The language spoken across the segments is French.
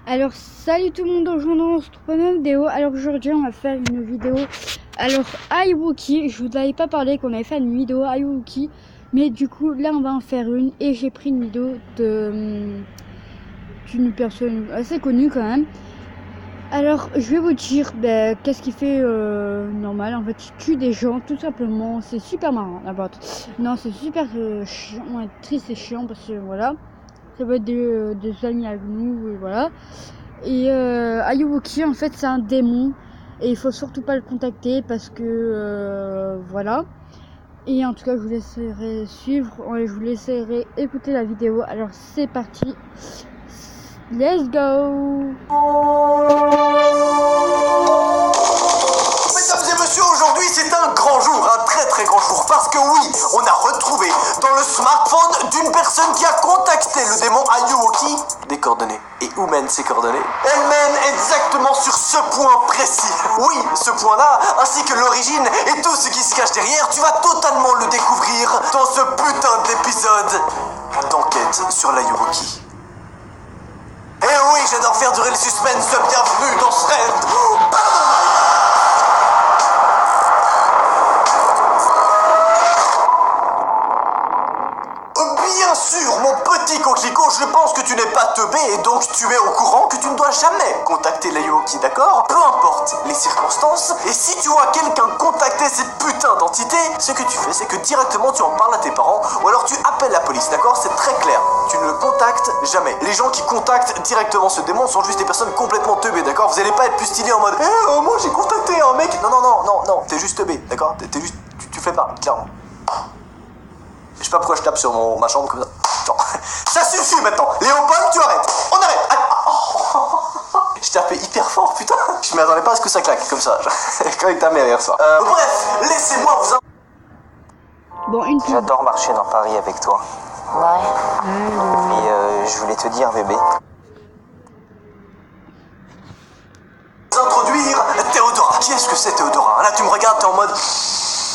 Alors salut tout le monde, aujourd'hui on se retrouve pour une vidéo. Alors aujourd'hui on va faire une vidéo. Alors iWookie, je vous avais pas parlé qu'on avait fait une vidéo iWookie, mais du coup là on va en faire une et j'ai pris une vidéo d'une personne assez connue quand même. Alors je vais vous dire qu'est-ce qu'il fait normal. En fait il tue des gens tout simplement, c'est super marrant n'importe. Non c'est super chiant, ouais, triste et chiant parce que voilà, ça va être des amis avec nous et voilà. Et iWookie en fait c'est un démon et il faut surtout pas le contacter parce que voilà. Et en tout cas je vous laisserai suivre, je vous laisserai écouter la vidéo. Alors c'est parti, let's go. Mesdames et messieurs, aujourd'hui c'est un grand jour, un très grand jour, parce que oui, on a retrouvé dans le smartphone d'une personne qui a contacté le démon iWookie des coordonnées. Et où mènent ces coordonnées? Elles mènent exactement sur ce point précis. Oui, ce point-là, ainsi que l'origine et tout ce qui se cache derrière, tu vas totalement le découvrir dans ce putain d'épisode d'enquête sur l'iWookie. Et oui, j'adore faire durer le suspense, bienvenue dans Shred. Bien sûr, mon petit coquelicot, je pense que tu n'es pas teubé et donc tu es au courant que tu ne dois jamais contacter l'iWookie, d'accord? Peu importe les circonstances, et si tu vois quelqu'un contacter cette putain d'entité, ce que tu fais, c'est que directement tu en parles à tes parents, ou alors tu appelles la police, d'accord? C'est très clair, tu ne le contactes jamais. Les gens qui contactent directement ce démon sont juste des personnes complètement teubées, d'accord? Vous allez pas être plus stylé en mode moi j'ai contacté un mec. Non, t'es juste teubé, d'accord? T'es juste, tu fais pas, clairement. Je sais pas pourquoi je tape sur ma chambre comme ça. Non. Ça suffit maintenant. Léopold, tu arrêtes. On arrête. Je tapais hyper fort, putain. Je m'attendais pas à ce que ça claque comme ça. Comme avec ta mère hier soir. Bref, laissez-moi vous... Bon, J'adore marcher dans Paris avec toi. Ouais. Et je voulais te dire, bébé. Introduire Théodora. Qui est-ce que c'est Théodora? Là, tu me regardes, t'es en mode...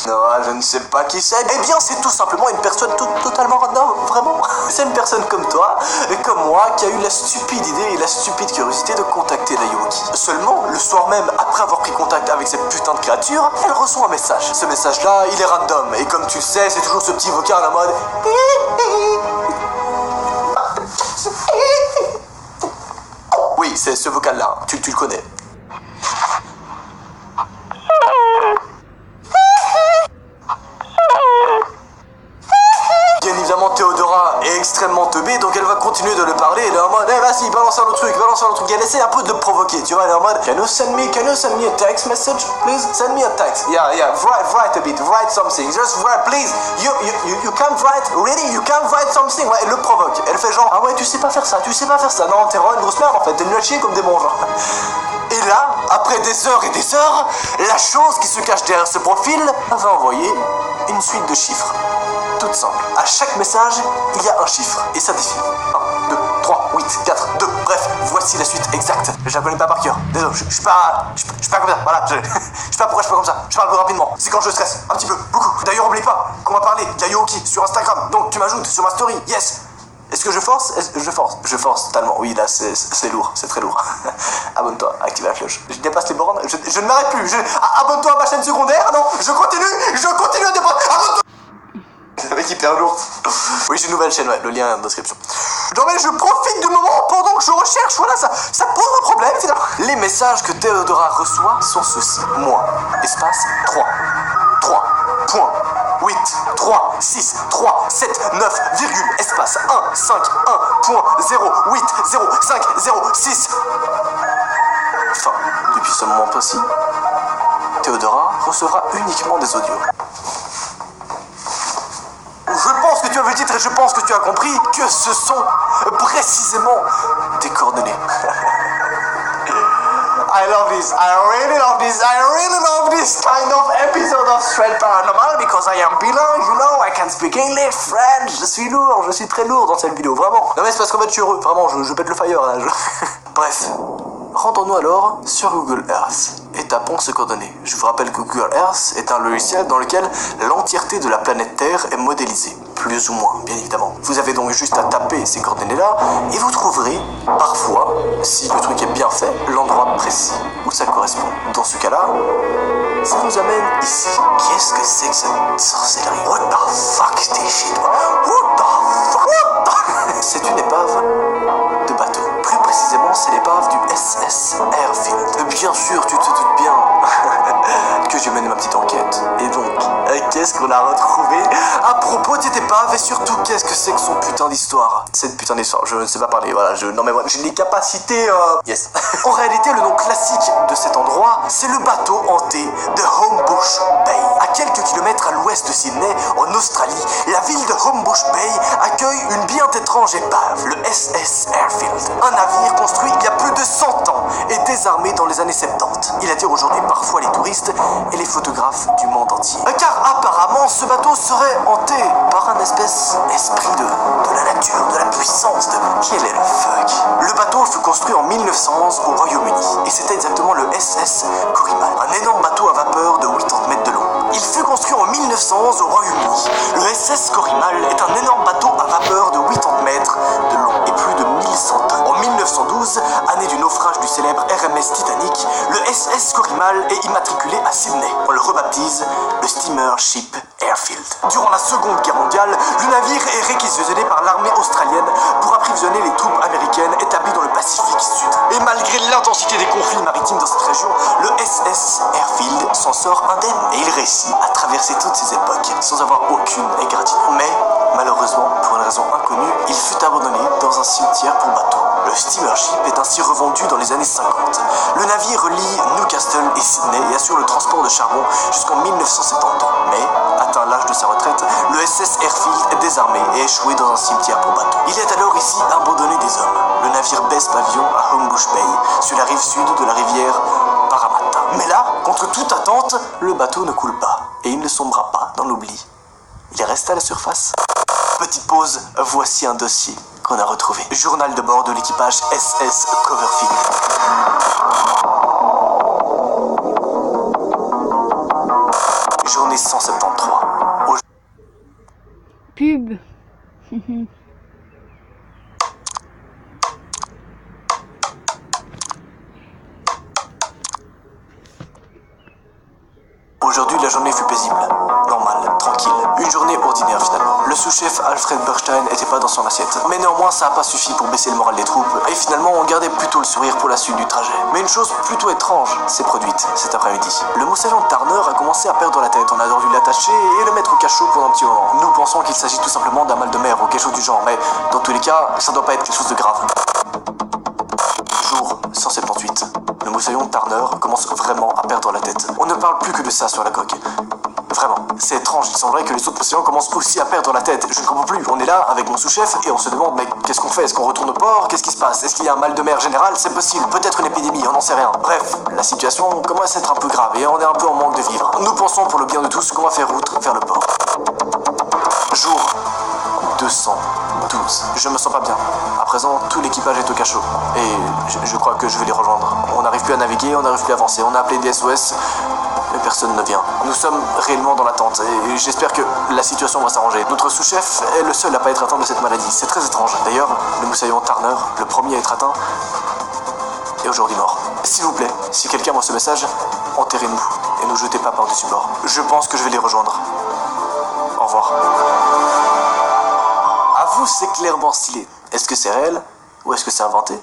Non, je ne sais pas qui c'est. Eh bien, c'est tout simplement une personne totalement random, vraiment. C'est une personne comme toi, comme moi, qui a eu la stupide idée et la stupide curiosité de contacter l'iWookie. Seulement, le soir même, après avoir pris contact avec cette putain de créature, elle reçoit un message. Ce message-là, il est random. Et comme tu le sais, c'est toujours ce petit vocal en mode... Oui, c'est ce vocal-là, tu le connais. Bien évidemment, Théodora est extrêmement teubée, donc elle va continuer de le parler. Elle est en mode, vas-y, balance un autre truc. Elle essaie un peu de le provoquer, tu vois. Elle est en mode, can you send me a text message, please? Send me a text. Yeah, write a bit, write something. Just write, please. You can't write, really? You can't write something? Ouais, elle le provoque. Elle fait genre, ah ouais, tu sais pas faire ça. Non, t'es vraiment une grosse merde en fait. T'es nul à chier comme des bons genre. Et là, après des heures et des heures, la chose qui se cache derrière ce profil va envoyer une suite de chiffres. Toute simple. À chaque message, il y a un chiffre. Et ça défile. 1, 2, 3, 8, 4, 2. Bref, voici la suite exacte. Je la connais pas par cœur. Désolé, je suis pas comme ça. Voilà. Je sais pas pourquoi je suis pas comme ça. Je parle plus rapidement. C'est quand je stresse. Un petit peu. Beaucoup. D'ailleurs, oublie pas qu'on va parler d'iWookie sur Instagram. Donc, tu m'ajoutes sur ma story. Yes. Est-ce que je force? Je force totalement. Oui, là, c'est lourd. C'est très lourd. Abonne-toi, active la cloche. Je dépasse les bornes. Je ne m'arrête plus. Abonne-toi à ma chaîne secondaire. Non, je continue à dépasser. Abonne-toi. Le mec hyper lourd. Oui, j'ai une nouvelle chaîne, ouais, le lien est en description. Non mais je profite du moment pendant que je recherche, voilà, ça pose un problème finalement. Les messages que Théodora reçoit sont ceux-ci. Moi, espace 3, 8, 3, 6, 3, 7, 9, virgule, espace 1, 5, 1, 8, 0, 5, 0, 6. Enfin, depuis ce moment précis, Théodora recevra uniquement des audios. Je pense que tu as vu le titre et je pense que tu as compris que ce sont précisément tes coordonnées. I love this. I really love this kind of episode of Shred Paranormal because I am bilingue, you know, I can speak English, French. Je suis très lourd dans cette vidéo, vraiment. Non mais c'est parce qu'en fait je suis heureux, vraiment, je pète le fire là. Bref, rendons-nous alors sur Google Earth et tapons ces coordonnées. Je vous rappelle que Google Earth est un logiciel dans lequel l'entièreté de la planète Terre est modélisée. plus ou moins, bien évidemment. Vous avez donc juste à taper ces coordonnées-là et vous trouverez, parfois, si le truc est bien fait, l'endroit précis où ça correspond. Dans ce cas-là, ça vous amène ici. Qu'est-ce que c'est que cette sorcellerie? What the fuck is this shit? What the fuck? What the... C'est une épave de bateau. Plus précisément, c'est l'épave du SS Airfield. Bien sûr, tu te doutes bien que j'ai mené ma petite enquête. Et donc, qu'est-ce qu'on a retrouvé à propos de cette épave et surtout, qu'est-ce que c'est que son putain d'histoire? Cette putain d'histoire, je ne sais pas parler, voilà, non mais voilà, j'ai des capacités, yes. En réalité, le nom classique de cet endroit, c'est le bateau hanté de Homebush Bay. À quelques kilomètres à l'ouest de Sydney, en Australie, la ville de Homebush Bay accueille une bien étrange épave, le SS Airfield. Un navire construit il y a plus de 100 ans et désarmé dans les années 70. Il attire aujourd'hui parfois les touristes et les photographes du monde entier. Car apparemment, ce bateau serait hanté par un espèce esprit de la nature, de la puissance, de... Quel est le fuck? Le bateau fut construit en 1911 au Royaume-Uni et c'était exactement le SS Corrimal, un énorme bateau à vapeur de 80 mètres de long. Il fut construit en 1911 au Royaume-Uni. Le SS Corrimal est un énorme bateau à vapeur de 80 mètres de long et plus de 1100 tonnes. En 1912, année du naufrage du célèbre RMS Titanic, le SS Corrimal est immatriculé à Sydney. On le rebaptise le Steamer Ship Airfield. Durant la Seconde Guerre mondiale, le navire est réquisitionné par l'armée australienne pour approvisionner les troupes américaines établies dans le Pacifique Sud. Et malgré l'intensité des conflits maritimes dans cette région, le SS Airfield s'en sort indemne et il réussit à traverser toutes ces époques sans avoir aucune égratignure. Mais malheureusement, pour une raison inconnue, il fut abandonné dans un cimetière pour bateaux. Le Steamer Ship est ainsi revendu dans les années 50. Le navire relie Newcastle et Sydney et assure le transport de charbon jusqu'en 1972. Mais, atteint l'âge de sa retraite, le SS Airfield est désarmé et échoué dans un cimetière pour bateaux. Il est alors ici abandonné des hommes. Le navire baisse pavillon à Homebush Bay, sur la rive sud de la rivière Parramatta. Mais là, contre toute attente, le bateau ne coule pas et il ne sombra pas dans l'oubli. Il reste à la surface. Petite pause, voici un dossier qu'on a retrouvé. Journal de bord de l'équipage SS Coverfield. Journée 173. Pub. Aujourd'hui, la journée fut paisible, normale, tranquille. Une journée ordinaire finalement. Le sous-chef Alfred Burstein n'était pas dans son assiette. Mais néanmoins, ça n'a pas suffi pour baisser le moral des troupes. Et finalement, on gardait plutôt le sourire pour la suite du trajet. Mais une chose plutôt étrange s'est produite cet après-midi. Le moussaillon Turner a commencé à perdre la tête. On a alors dû l'attacher et le mettre au cachot pendant un petit moment. Nous pensons qu'il s'agit tout simplement d'un mal de mer ou quelque chose du genre. Mais dans tous les cas, ça doit pas être quelque chose de grave. Jour 178. Le moussaillon Turner commence vraiment à perdre la tête. On ne parle plus que de ça sur la coque. Vraiment, c'est étrange, il semblerait que les autres moussaillons commencent aussi à perdre la tête. Je ne comprends plus, on est là avec mon sous-chef et on se demande, mais qu'est-ce qu'on fait? Est-ce qu'on retourne au port? Qu'est-ce qui se passe? Est-ce qu'il y a un mal de mer général? C'est possible, peut-être une épidémie, on n'en sait rien. Bref, la situation commence à être un peu grave et on est un peu en manque de vivres. Nous pensons pour le bien de tous qu'on va faire route vers le port. Jour 212. Je me sens pas bien. À présent, tout l'équipage est au cachot. Et je crois que je vais les rejoindre. On n'arrive plus à naviguer, on n'arrive plus à avancer. On a appelé des SOS, mais personne ne vient. Nous sommes réellement dans l'attente et j'espère que la situation va s'arranger. Notre sous-chef est le seul à pas être atteint de cette maladie. C'est très étrange. D'ailleurs, le moussaillon Turner, le premier à être atteint, est aujourd'hui mort. S'il vous plaît, si quelqu'un voit ce message, enterrez-nous et ne nous jetez pas par-dessus bord. Je pense que je vais les rejoindre. Au revoir. À vous, c'est clairement stylé. Est-ce que c'est réel ou est-ce que c'est inventé?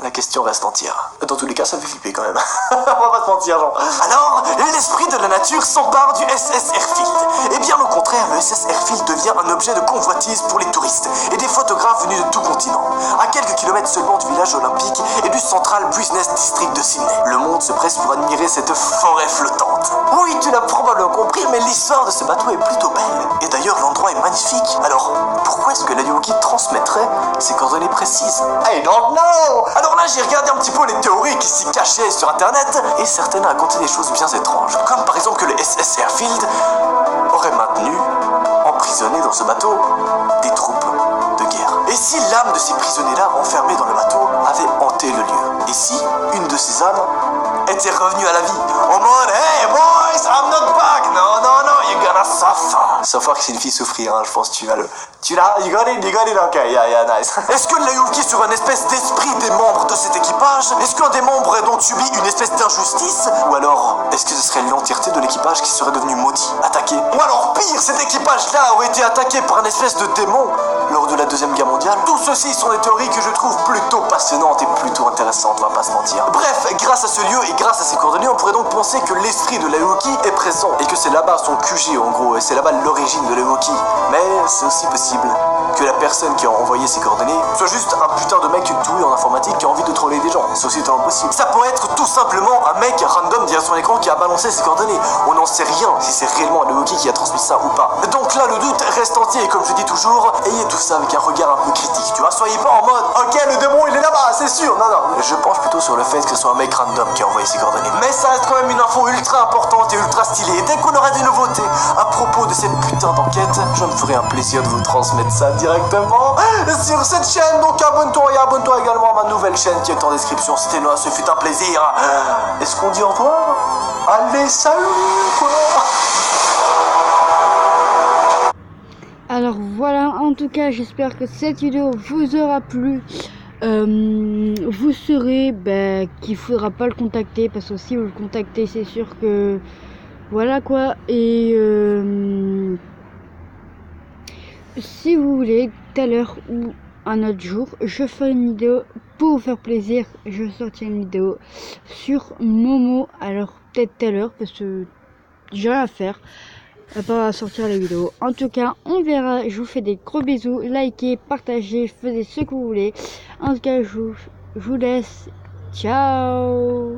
La question reste entière. Dans tous les cas, ça me fait flipper quand même. On va pas se mentir, genre. Alors, l'esprit de la nature s'empare du SS Airfield. Et bien au contraire, le SS Airfield devient un objet de convoitise pour les touristes et des photographes venus de tout continent. À quelques kilomètres seulement du village olympique et du Central Business District de Sydney. Le monde se presse pour admirer cette forêt flottante. Oui, tu l'as probablement compris, mais l'histoire de ce bateau est plutôt belle. Et d'ailleurs, l'endroit est magnifique. Alors, pourquoi est-ce que la Yogi transmettrait ses coordonnées précises? I don't know! Alors là, j'ai regardé un petit peu les théories qui s'y cachaient sur internet et certaines racontaient des choses bien étranges. Comme par exemple que le SS Airfield aurait maintenu, emprisonné dans ce bateau, des troupes de guerre. Et si l'âme de ces prisonniers-là enfermés dans le bateau avait hanté le lieu? Et si une de ces âmes était revenue à la vie en mode Hey boys, I'm not back! No, no, no, gonna suffer. Suffer, c'est une fille souffrir, hein, je pense que tu l'as. You got it, ok, yeah, nice. Est-ce que Leouki serait une espèce d'esprit des membres de cet équipage? Est-ce qu'un des membres ait donc subi une espèce d'injustice? Ou alors, est-ce que ce serait l'entièreté de l'équipage qui serait devenu maudit, attaqué? Ou alors pire, cet équipage-là aurait été attaqué par un espèce de démon lors de la Deuxième Guerre mondiale? Tout ceci sont des théories que je trouve plutôt passionnantes et plutôt intéressantes, on va pas se mentir. Bref, grâce à ce lieu et grâce à ses coordonnées, on pourrait donc penser que l'esprit de Leouki est présent et que c'est là-bas son QG en gros, et c'est là-bas l'origine de Leouki. Mais c'est aussi possible que la personne qui a envoyé ces coordonnées soit juste un putain de mec doué en informatique qui a envie de troller des gens. C'est aussi totalement possible. Ça pourrait être tout simplement un mec random derrière son écran qui a balancé ses coordonnées. On n'en sait rien si c'est réellement Leouki qui a transmis ça ou pas. Donc là, le doute reste entier et comme je dis toujours, ayez tout ça avec un regard un peu critique. Tu vois, soyez pas en mode ok, le démon il est là-bas, c'est sûr. Non. Je penche plutôt sur le fait que ce soit un mec random qui a envoyé ses coordonnées. Mais ça reste quand même une info ultra importante et ultra stylée. Et dès qu'on aura des nouveautés à propos de cette putain d'enquête, je me ferai un plaisir de vous transmettre ça directement sur cette chaîne. Donc abonne-toi et abonne-toi également à ma nouvelle chaîne qui est en description. C'était Noah, ce fut un plaisir. Est-ce qu'on dit au revoir? Allez, salut quoi. Alors voilà, en tout cas j'espère que cette vidéo vous aura plu. Vous saurez qu'il faudra pas le contacter, parce que si vous le contactez c'est sûr que voilà quoi. Et si vous voulez, tout à l'heure ou un autre jour, je ferai une vidéo pour vous faire plaisir. Je sortirai une vidéo sur Momo. Alors peut-être tout à l'heure parce que j'ai rien à faire à pas sortir les vidéos. En tout cas, on verra. Je vous fais des gros bisous. Likez, partagez, faites ce que vous voulez. En tout cas, je vous laisse. Ciao.